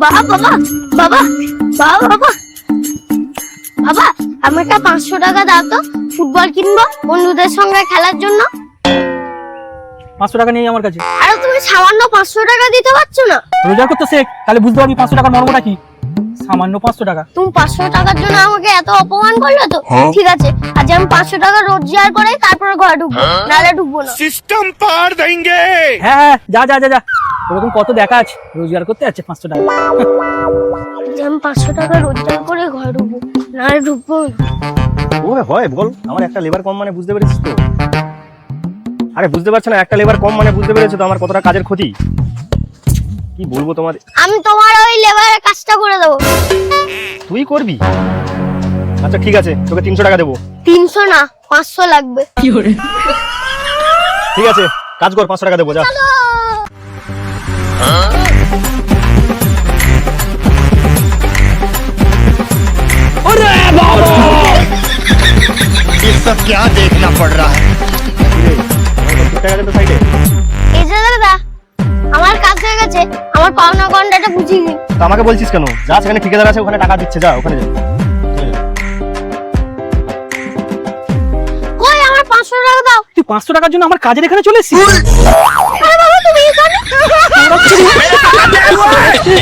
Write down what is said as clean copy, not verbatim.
বাবা বাবা বাবা বাবা বাবা বাবা আমাকে 500 টাকা দাও তো, ফুটবল কিনবো বন্ধুদের সঙ্গে খেলার জন্য। 500 টাকা নেই আমার কাছে। আরে তুমি সামান্য 500 টাকা দিতে পারছো না? রোজগার করতে শেখ, তাহলে বুঝতে পারবি 500 টাকার মর্মটা কি। সামান্য 500 টাকা। তুমি 500 টাকার জন্য আমাকে এত অপমান করলে তো? ঠিক আছে, আজ আমি 500 টাকা রোজগার করে তারপরে ঘরে ঢুকবো, নাহলে ঢুকবো না। सिस्टम पार देंगे। হ্যাঁ যা যা যা যা, ওরকম কত দেখা আছে রোজগার করতে যাচ্ছে 500 টাকা। আজ আমি 500 টাকা রোজগার করে ঘরে ঢুকবো, নাহলে ঢুকবো না। ওরে হয় বল, আমার একটা লেবার কম মানে বুঝতে পেরেছিস তো? আরে বুঝতে পারছো না, একটা লেবার কম মানে বুঝতে পেরেছো তো আমার কতটা কাজের ক্ষতি? কি বলবো তোমার। আমি তোমার ওই লেবারের কাজটা করে দেবো। তুই করবি? আচ্ছা ঠিক আছে, তোকে 300 টাকা দেবো। 300 না 500 লাগবে। ঠিক আছে, কাজ কর, 500 টাকা দেবো, যা। ये सब क्या देखना पड़ रहा है। টাকা দে তো সাইডে। এই যে দাদা, আমার কাজ হয়ে গেছে, আমার পাওনা গন্ডাটা বুঝিয়ে দিন। তা আমাকে বলছিস কেন? যা, সেখানে ঠিকাদার আছে, ওখানে টাকা দিচ্ছে, যা ওখানে যা। কই আমার 500 টাকা দাও। তুই 500 টাকার জন্য আমার কাজের এখানে চলে এসেছিস? আরে বাবা তুমি এখানে